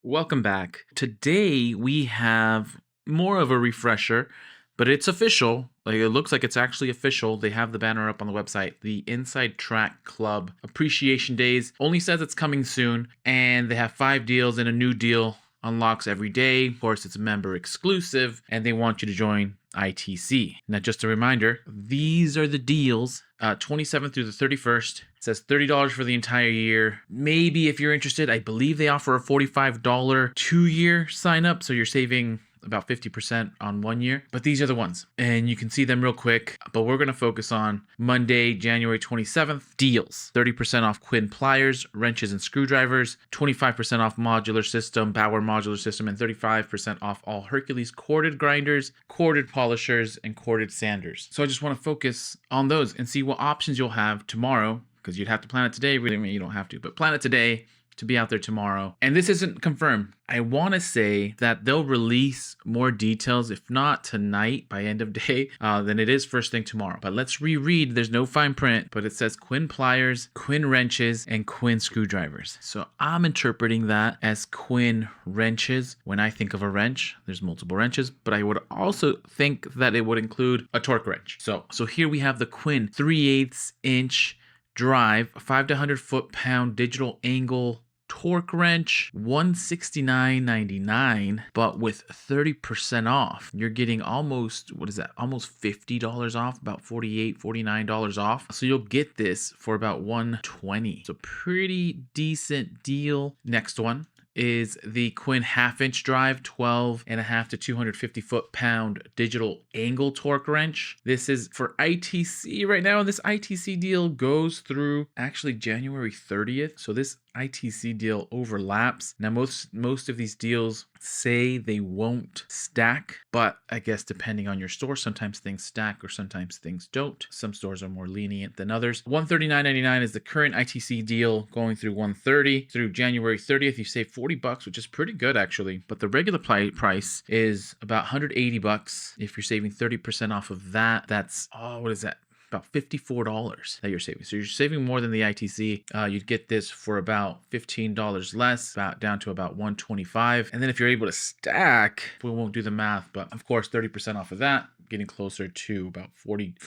Welcome back. Today we have more of a refresher, but it's official. Like it looks like it's actually official. They have the banner up on the website. The Inside Track Club Appreciation Days only says it's coming soon, and they have 5 deals and a new deal unlocks every day. Of course, it's member exclusive, and they want you to join ITC. Now, just a reminder, these are the deals, 27th through the 31st. It says $30 for the entire year. Maybe if you're interested, I believe they offer a $45 2-year sign up, so you're saving about 50% on 1 year. But these are the ones, and you can see them real quick. But we're going to focus on Monday, January 27th, deals. 30% off Quinn pliers, wrenches, and screwdrivers, 25% off modular system, Bauer modular system, and 35% off all Hercules corded grinders, corded polishers, and corded sanders. So I just want to focus on those and see what options you'll have tomorrow, because you'd have to plan it today. Really, you don't have to, but plan it today to be out there tomorrow. And this isn't confirmed. I want to say that they'll release more details, if not tonight by end of day, than it is first thing tomorrow. But let's reread. There's no fine print, but it says Quinn pliers, Quinn wrenches, and Quinn screwdrivers. So I'm interpreting that as Quinn wrenches. When I think of a wrench, there's multiple wrenches, but I would also think that it would include a torque wrench. So here we have the Quinn 3/8 inch drive, 5 to 100 foot-pound digital angle torque wrench, $169.99, but with 30% off. You're getting almost, what is that? Almost $50 off, about $48, $49 off. So you'll get this for about $120. It's a pretty decent deal. Next one is the Quinn 1/2 inch drive, 12.5 to 250 foot-pound digital angle torque wrench. This is for ITC right now, and this ITC deal goes through actually January 30th. So this ITC deal overlaps. Now most of these deals say they won't stack, but I guess depending on your store, sometimes things stack or sometimes things don't. Some stores are more lenient than others. $139.99 is the current ITC deal going through 130 through January 30th. You save $40, which is pretty good actually, but the regular price is about $180. If you're saving 30% off of that, that's what is that? About $54 that you're saving. So you're saving more than the ITC. You'd get this for about $15 less, about down to about $125. And then if you're able to stack, we won't do the math, but of course 30% off of that, getting closer to about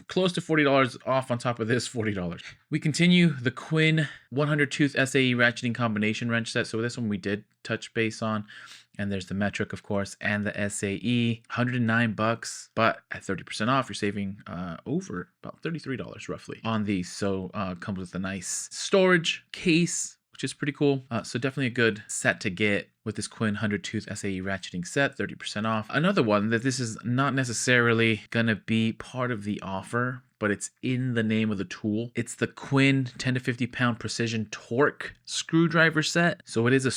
close to $40 off on top of this $40. We continue the Quinn 100 tooth SAE ratcheting combination wrench set. So this one we did touch base on. And there's the metric, of course, and the SAE, $109, but at 30% off, you're saving over about $33 roughly on these. So comes with a nice storage case, which is pretty cool. So definitely a good set to get with this Quinn 100 tooth SAE ratcheting set, 30% off. Another one that this is not necessarily gonna be part of the offer, but it's in the name of the tool. It's the Quinn 10 to 50 pound precision torque screwdriver set. So it is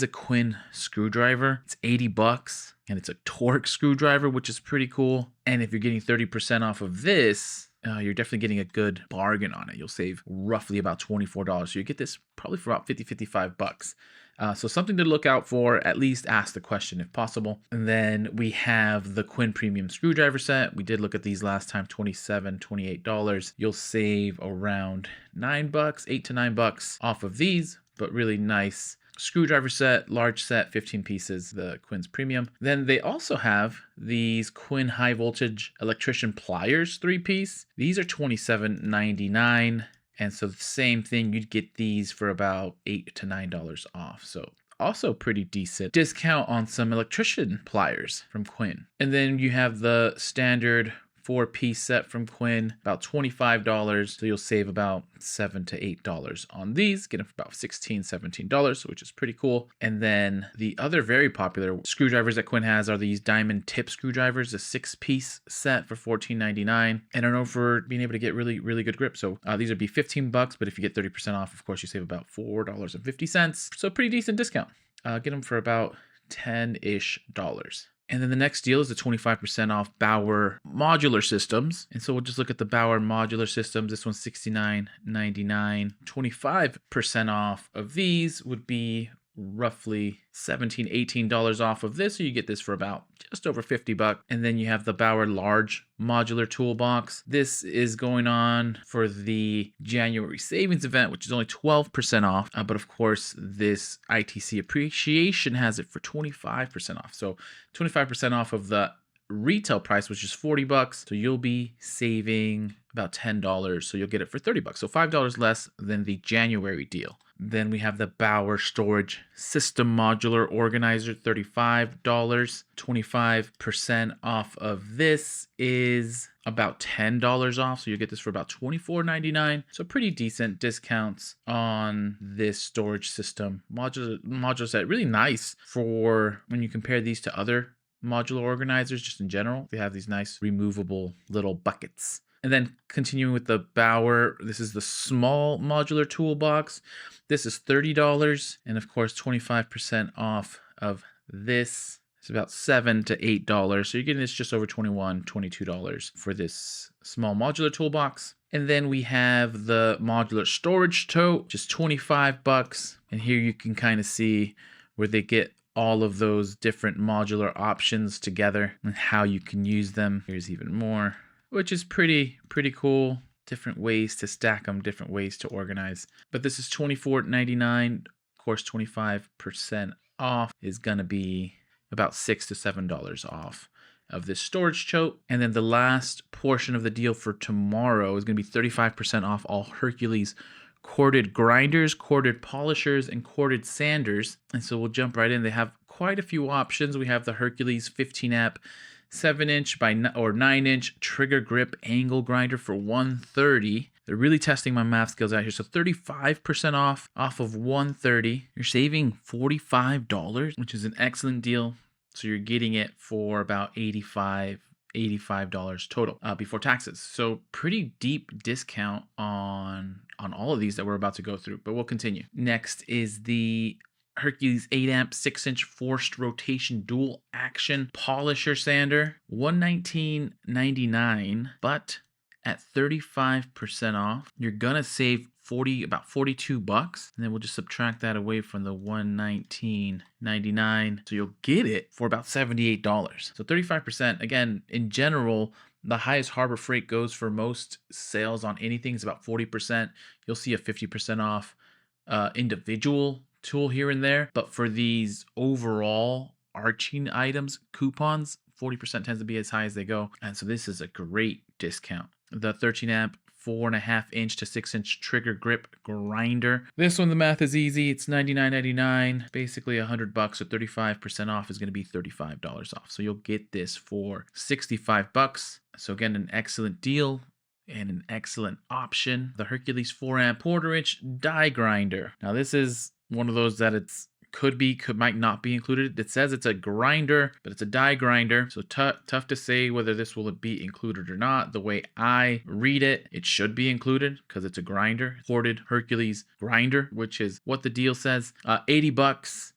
a Quinn screwdriver. It's $80 and it's a torque screwdriver, which is pretty cool. And if you're getting 30% off of this, you're definitely getting a good bargain on it. You'll save roughly about $24. So you get this probably for about $55. So something to look out for, at least ask the question if possible. And then we have the Quinn premium screwdriver set. We did look at these last time, $27, $28. You'll save around $9, $8 to $9 off of these, but really nice screwdriver set, large set, 15 pieces, the Quinn's premium. Then they also have these Quinn high voltage electrician pliers 3-piece. These are $27.99. And so the same thing, you'd get these for about $8 to $9 off. So also pretty decent discount on some electrician pliers from Quinn. And then you have the standard 4-piece set from Quinn, about $25. So you'll save about $7 to $8 on these, get them for about $16, $17, which is pretty cool. And then the other very popular screwdrivers that Quinn has are these diamond tip screwdrivers, a 6-piece set for $14.99. And are known for being able to get really, really good grip. So these would be $15, but if you get 30% off, of course, you save about $4.50. So pretty decent discount. Get them for about $10-ish. And then the next deal is the 25% off Bauer modular systems. And so we'll just look at the Bauer modular systems. This one's $69.99. 25% off of these would be roughly $17-18 off of this, so you get this for about just over 50 bucks. And then you have the Bauer large modular toolbox. This is going on for the January savings event, which is only 12% off, but of course this ITC appreciation has it for 25% off. So 25% off of the retail price, which is 40 bucks. So you'll be saving about $10. So you'll get it for 30 bucks. So $5 less than the January deal. Then we have the Bauer storage system modular organizer, $35. 25% off of this is about $10 off. So you get this for about $24.99. So pretty decent discounts on this storage system modular set. Really nice for when you compare these to other modular organizers just in general. They have these nice removable little buckets. And then continuing with the Bauer, this is the small modular toolbox. This is $30, and of course 25% off of this. It's about $7 to $8. So you're getting this just over $21, $22 for this small modular toolbox. And then we have the modular storage tote, just 25 bucks. And here you can kind of see where they get all of those different modular options together and how you can use them. Here's even more, which is pretty cool. Different ways to stack them, different ways to organize. But this is $24.99. Of course, 25% off is gonna be about $6 to $7 off of this storage tote. And then the last portion of the deal for tomorrow is gonna be 35% off all Hercules corded grinders, corded polishers, and corded sanders. And so we'll jump right in. They have quite a few options. We have the Hercules 15 amp 7-inch by 9-inch trigger grip angle grinder for $130. They're really testing my math skills out here. So 35% off of $130. You're saving $45, which is an excellent deal. So you're getting it for about $85 total before taxes. So pretty deep discount on all of these that we're about to go through, but we'll continue. Next is the Hercules 8 amp 6-inch forced rotation dual action polisher sander, $119.99, but at 35% off, you're gonna save about 42 bucks, and then we'll just subtract that away from the $119.99, so you'll get it for about $78. So 35%. Again, in general, the highest Harbor Freight goes for most sales on anything is about 40%. You'll see a 50% off individual tool here and there, but for these overall arching items, coupons, 40% tends to be as high as they go. And so this is a great discount. The 13 amp 4.5-inch to 6-inch trigger grip grinder. This one, the math is easy. It's $99.99, basically $100. So 35% off is going to be $35 off. So you'll get this for 65 bucks. So again, an excellent deal and an excellent option. The Hercules 4 amp 1/4-inch die grinder. Now this is one of those that might not be included. It says it's a grinder, but it's a die grinder. So tough to say whether this will be included or not. The way I read it, it should be included because it's a grinder, corded Hercules grinder, which is what the deal says. 80 bucks.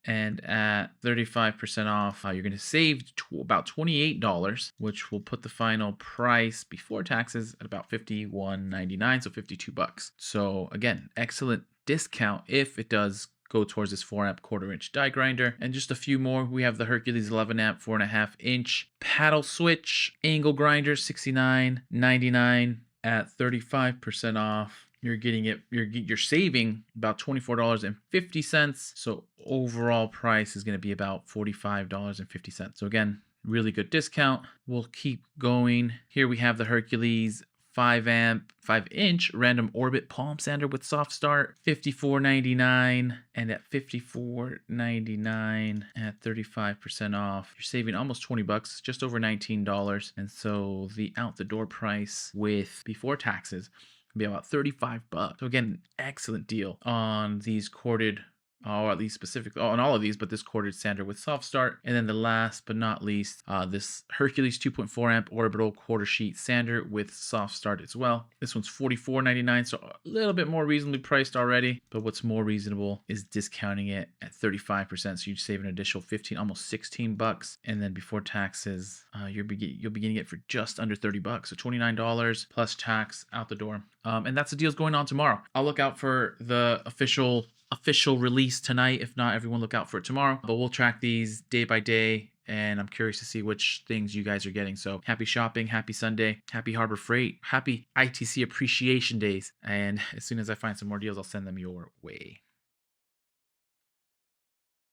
And at 35% off, you're going to save about $28, which will put the final price before taxes at about $51.99, so 52 bucks. So again, excellent discount if it does go towards this 4 amp 1/4-inch die grinder. And just a few more. We have the Hercules 11 amp 4.5-inch paddle switch angle grinder, $69.99 at 35% off. You're getting it. You're saving about $24.50. So overall price is going to be about $45.50. So again, really good discount. We'll keep going. Here we have the Hercules 5 amp 5-inch random orbit palm sander with soft start, $54.99, and at $54.99 at 35% off, you're saving almost 20 bucks, just over $19. And so the out the door price with before taxes will be about 35 bucks. So again, excellent deal on these corded, or at least specifically on all of these, but this corded sander with soft start. And then the last but not least, this Hercules 2.4 amp orbital quarter sheet sander with soft start as well. This one's $44.99, so a little bit more reasonably priced already, but what's more reasonable is discounting it at 35%. So you save an additional 15, almost 16 bucks. And then before taxes, you'll be getting it for just under 30 bucks. So $29 plus tax out the door. And that's the deals going on tomorrow. I'll look out for the official official release tonight. If not, everyone look out for it tomorrow. But we'll track these day by day, and I'm curious to see which things you guys are getting. So happy shopping, happy Sunday, happy Harbor Freight, happy ITC Appreciation Days. And as soon as I find some more deals, I'll send them your way.